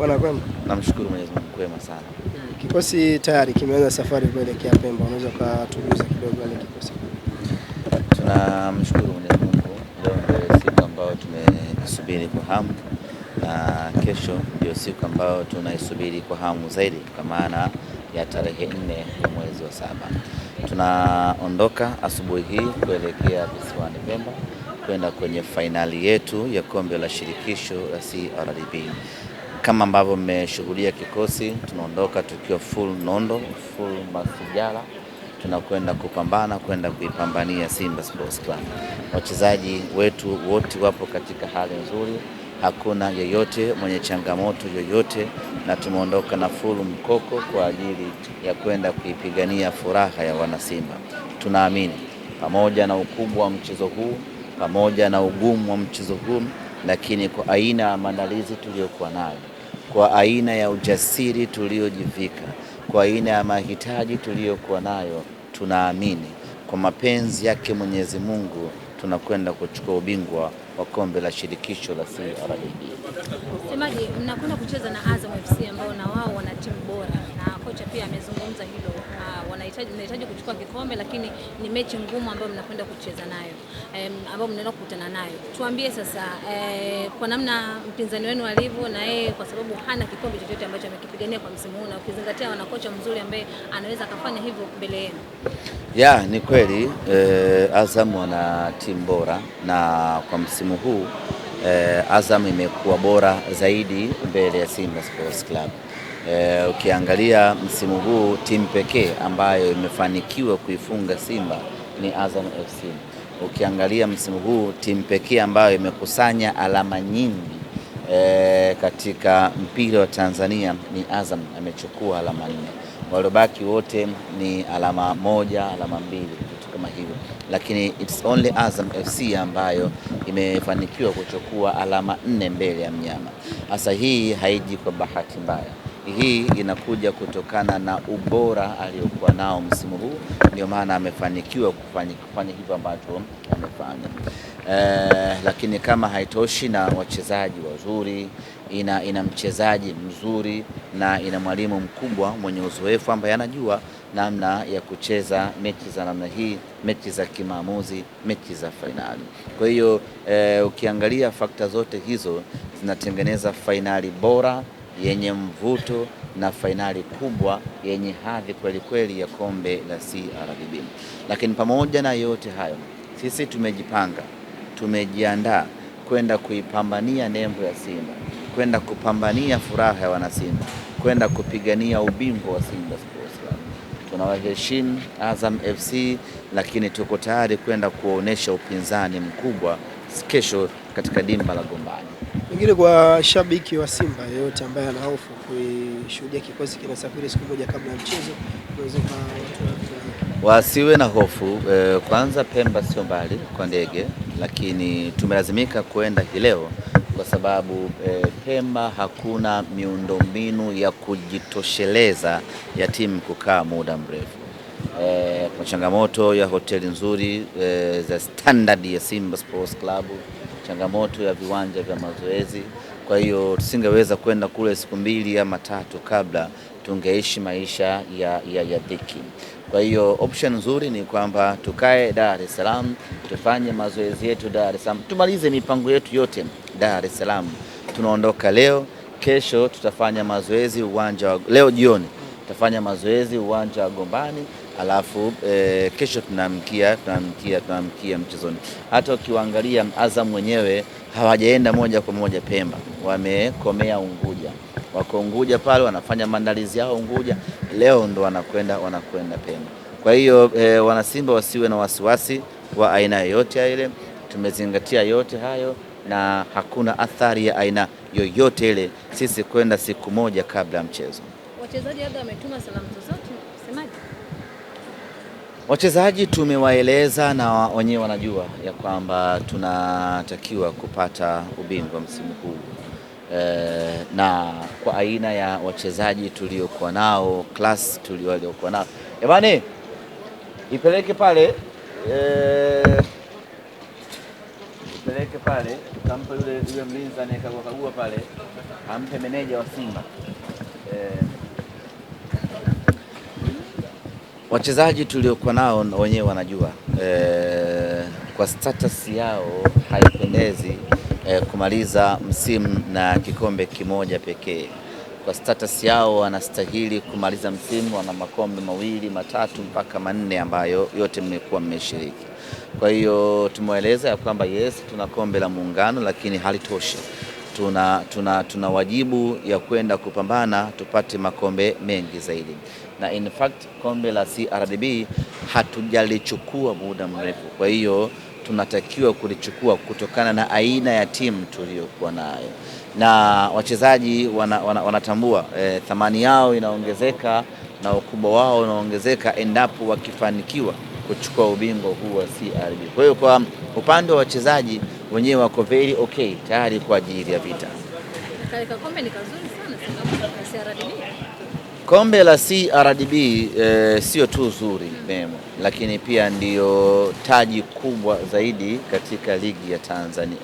Bwana kwema? Namshukuru Mwenyezi Mungu, kwema sana. Kikosi tayari kimeanza safari kuelekea Pemba. Unaweza kutujuza kidogo ile kikosi? Tunamshukuru Mwenyezi Mungu, leo ndio siku ambayo tumeisubiri kwa hamu, na kesho ndio siku ambayo tunaisubiri kwa hamu zaidi, kwa maana ya tarehe 4 ya mwezi wa 7. Tunaondoka asubuhi hii kuelekea visiwani Pemba kwenda kwenye fainali yetu ya kombe la shirikisho la CRDB. Kama ambavyo mmeshuhudia kikosi, tunaondoka tukiwa full nondo, full masijala. Tunakwenda kupambana, kwenda kuipambania Simba Sports Club. Wachezaji wetu wote wapo katika hali nzuri, hakuna yeyote mwenye changamoto yoyote, na tumeondoka na full mkoko kwa ajili ya kwenda kuipigania furaha ya wanasimba. Tunaamini pamoja na ukubwa wa mchezo huu, pamoja na ugumu wa mchezo huu, lakini kwa aina ya maandalizi tuliyokuwa nayo, kwa aina ya ujasiri tuliojivika, kwa aina ya mahitaji tuliyokuwa nayo, tunaamini kwa mapenzi yake Mwenyezi Mungu tunakwenda kuchukua ubingwa wa kombe la shirikisho la CRDB. Semaji, mnakwenda kucheza na Azam FC ambao na wao wana timu bora, na kocha pia amezungumza hilo. Mnahitaji kuchukua kikombe, lakini ni mechi ngumu ambayo mnakwenda kucheza nayo, ambayo mnaenda kukutana nayo. Tuambie sasa, kwa namna mpinzani wenu alivyo, na yeye kwa sababu hana kikombe chochote ambacho amekipigania kwa msimu huu, na ukizingatia wana kocha mzuri ambaye anaweza akafanya hivyo mbele yenu. Ya, ni kweli Azam wana timu bora, na kwa msimu huu Azam imekuwa bora zaidi mbele ya Simba Sports Club. Ukiangalia msimu huu timu pekee ambayo imefanikiwa kuifunga Simba ni Azam FC. Ukiangalia msimu huu timu pekee ambayo imekusanya alama nyingi katika mpira wa Tanzania ni Azam, amechukua alama 4. Waliobaki wote ni alama 1, alama 2, kitu kama hivyo, lakini it's only Azam FC ambayo imefanikiwa kuchukua alama 4 mbele ya mnyama. Sasa hii haiji kwa bahati mbaya, hii inakuja kutokana na ubora aliokuwa nao msimu huu, ndio maana amefanikiwa kufanya hivyo ambacho amefanya. Lakini kama haitoshi, na wachezaji wazuri, ina mchezaji mzuri, na ina mwalimu mkubwa mwenye uzoefu ambaye anajua namna ya kucheza mechi za namna hii, mechi za kimaamuzi, mechi za fainali. Kwa hiyo ukiangalia fakta zote hizo zinatengeneza fainali bora yenye mvuto na fainali kubwa yenye hadhi kweli kweli ya kombe la CRDB. Lakini pamoja na yote hayo, sisi tumejipanga, tumejiandaa kwenda kuipambania nembo ya Simba, kwenda kupambania furaha ya wanasimba, kwenda kupigania ubingwa wa Simba Sports Club. Tunawaheshimu Azam FC, lakini tuko tayari kwenda kuonesha upinzani mkubwa kesho katika dimba la Gombani. Pengine kwa shabiki wa Simba yeyote ambaye ana hofu kuishuhudia kikosi kinasafiri siku moja kabla ya mchezo, wasiwe na hofu. Kwanza Pemba sio mbali kwa ndege, lakini tumelazimika kwenda hii leo kwa sababu Pemba hakuna miundombinu ya kujitosheleza ya timu kukaa muda mrefu. Kwa changamoto ya hoteli nzuri za standard ya Simba Sports Club, changamoto ya viwanja vya mazoezi. Kwa hiyo tusingeweza kwenda kule siku 2 ama 3 kabla, tungeishi maisha ya dhiki. Kwa hiyo option nzuri ni kwamba tukae Dar es Salaam, tufanye mazoezi yetu Dar es Salaam, tumalize mipango yetu yote Dar es Salaam. Tunaondoka leo, kesho tutafanya mazoezi leo jioni tutafanya mazoezi uwanja wa Gombani, alafu kesho tunamkia mchezoni. Hata ukiangalia Azam wenyewe hawajaenda moja kwa moja Pemba, wamekomea Unguja. Wako Unguja pale wanafanya maandalizi yao Unguja, leo ndo wanakwenda Pemba. Kwa hiyo wanasimba wasiwe na wasiwasi wa aina yoyote ile. Tumezingatia yote hayo na hakuna athari ya aina yoyote ile sisi kwenda siku moja kabla ya mchezo. Wachezaji labda wametuma salamu zozote, semaje? Wachezaji tumewaeleza na wenyewe wanajua ya kwamba tunatakiwa kupata ubingwa msimu huu. Na kwa aina ya wachezaji tuliokuwa nao, class tuliokuwa nao, bwana ipeleke pale tupeleke pale, tukampe yule mlinzi anayekagua pale, ampe meneja wa Simba. Wachezaji tuliokuwa nao wenyewe wanajua kwa status yao haipendezi kumaliza msimu na kikombe kimoja pekee. Kwa status yao wanastahili kumaliza msimu wana makombe 2, 3 mpaka 4 ambayo yote mmekuwa mmeshiriki. Kwa hiyo tumeeleza ya kwamba yes, tuna kombe la Muungano lakini halitoshi. Tuna wajibu ya kwenda kupambana tupate makombe mengi zaidi. Na in fact kombe la CRDB hatujalichukua muda mrefu. Kwa hiyo tunatakiwa kulichukua kutokana na aina ya timu tuliyokuwa nayo. Na wachezaji wanatambua thamani yao inaongezeka na ukubwa wao unaongezeka endapo wakifanikiwa kuchukua ubingwa huu wa CRDB. Kwa hiyo kwa upande wa wachezaji wenyewe wako very okay, tayari kwa ajili ya vita. Kombe ni kazuri sana CRDB. Kombe la CRDB sio tu zuri memo, lakini pia ndiyo taji kubwa zaidi katika ligi ya Tanzania,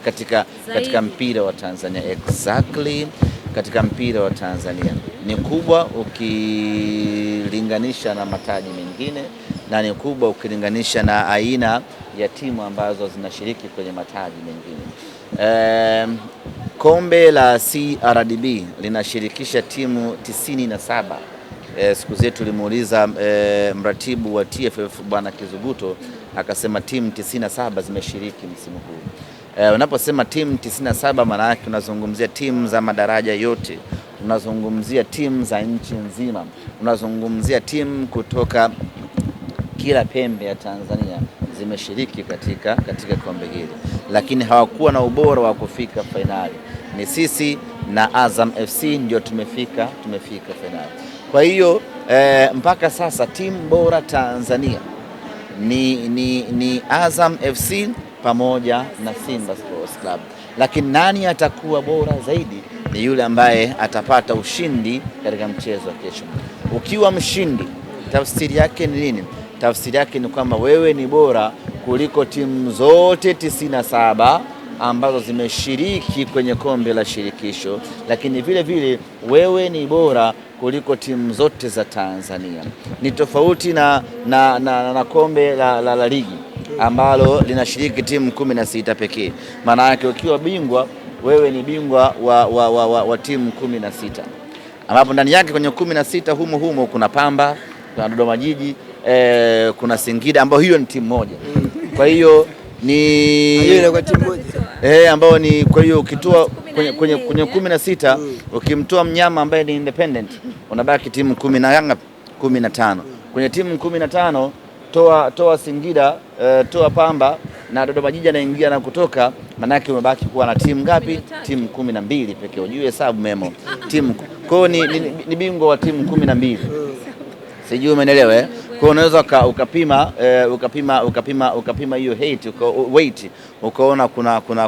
katika mpira wa Tanzania. Exactly, katika mpira wa Tanzania ni kubwa ukilinganisha na mataji mengine, na ni kubwa ukilinganisha na aina ya timu ambazo zinashiriki kwenye mataji mengine. Kombe la CRDB linashirikisha timu 97. Siku zetu tulimuuliza mratibu wa TFF Bwana Kizuguto, akasema timu 97 zimeshiriki msimu huu. Unaposema timu 97 maana yake unazungumzia timu za madaraja yote, unazungumzia timu za nchi nzima, unazungumzia timu kutoka kila pembe ya Tanzania zimeshiriki katika kombe hili, lakini hawakuwa na ubora wa kufika fainali. Ni sisi na Azam FC ndio tumefika fainali. Kwa hiyo mpaka sasa timu bora Tanzania ni Azam FC pamoja na Simba Sports Club, lakini nani atakuwa bora zaidi ni yule ambaye atapata ushindi katika mchezo wa kesho. Ukiwa mshindi, tafsiri yake ni nini? Tafsiri yake ni kwamba wewe ni bora kuliko timu zote 97 ambazo zimeshiriki kwenye kombe la shirikisho, lakini vile vile wewe ni bora kuliko timu zote za Tanzania. Ni tofauti na kombe la ligi ambalo linashiriki timu 16 pekee. Maana yake ukiwa bingwa, wewe ni bingwa wa timu 16, ambapo ndani yake kwenye 16 humo kuna Pamba, kuna Dodoma Jiji, kuna Singida, ambao hiyo ni timu moja. Kwa hiyo ambao ni, kwa hiyo ukitoa kwenye 16 ukimtoa mnyama ambaye ni independent unabaki timu 15. Kwenye timu 15 toa Singida, toa Pamba na Dodoma Jiji anaingia na kutoka, manake umebaki kuwa na timu ngapi? Timu 12 pekee. Ujue hesabu memo. Timu kwa hiyo ni bingwa wa timu 12. Sijui umeelewa Kwa unaweza ukapima hiyo weight ukaona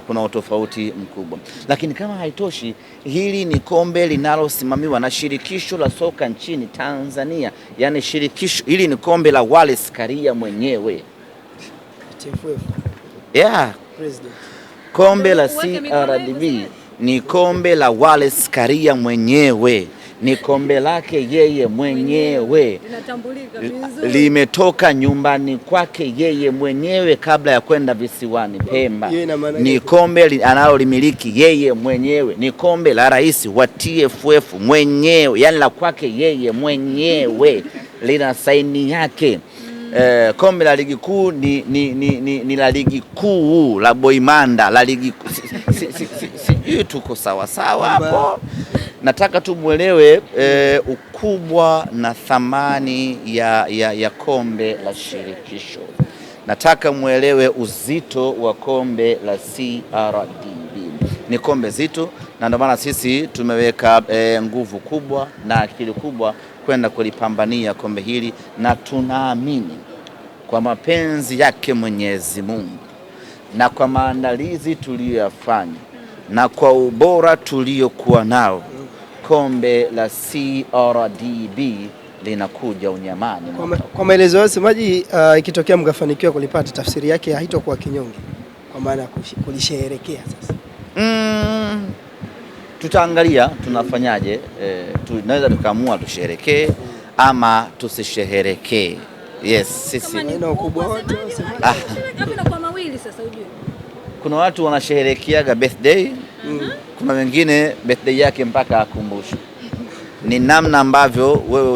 kuna utofauti mkubwa. Lakini kama haitoshi, hili ni kombe linalosimamiwa na shirikisho la soka nchini Tanzania. Yaani shirikisho hili ni kombe la Wallace Karia mwenyewe. Yeah. President. Kombe la CRDB ni kombe la Wallace Karia mwenyewe. Ni kombe lake yeye mwenyewe, limetoka nyumbani kwake yeye mwenyewe kabla ya kwenda visiwani Pemba. Ni kombe analolimiliki yeye mwenyewe, ni kombe la rais wa TFF mwenyewe, yani la kwake yeye mwenyewe, lina saini yake. Kombe la ligi kuu ni la ligi kuu la Boimanda, la ligi sijui tuko sawa hapo. Nataka tu muelewe ukubwa na thamani ya kombe la shirikisho. Nataka muelewe uzito wa kombe la CRDB. Ni kombe zito, na ndio maana sisi tumeweka nguvu kubwa na akili kubwa kwenda kulipambania kombe hili, na tunaamini kwa mapenzi yake Mwenyezi Mungu na kwa maandalizi tuliyoyafanya na kwa ubora tuliokuwa nao, kombe la CRDB linakuja unyamani. Kwa maelezo ya wasemaji, ikitokea mkafanikiwa kulipata, tafsiri yake haitakuwa kinyonge kwa maana ya kulisherehekea sasa? Tutaangalia tunafanyaje. Tunaweza tukaamua tusherekee ama tusisherekee. Yes, sisi na ukubwa wote kwa mawili sasa ujue. Kuna watu wanasherekeaga birthday, kuna wengine birthday yake mpaka akumbushwe. Ni namna ambavyo wewe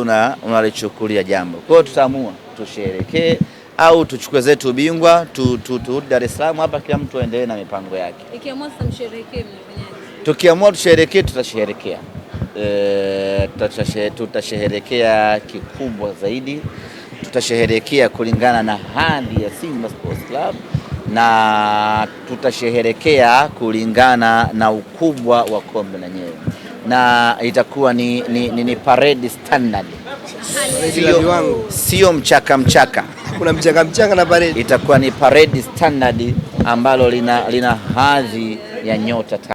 unalichukulia jambo. Kwa hiyo tutaamua tusherekee au tuchukue zetu bingwa turudi Dar es Salaam hapa, kila mtu aendelee na mipango yake. Ikiamua sasa msherekee mnafanyaje? Tukiamua tusherekee, tutasherekea. Tutasherekea kikubwa zaidi. Tutasherekea kulingana na hadhi ya Simba Sports Club na tutasherekea kulingana na ukubwa wa kombe lenyewe, na itakuwa ni parade standard, sio mchaka. Kuna mchaka na parade. Itakuwa ni parade standard ambalo lina hadhi ya nyota.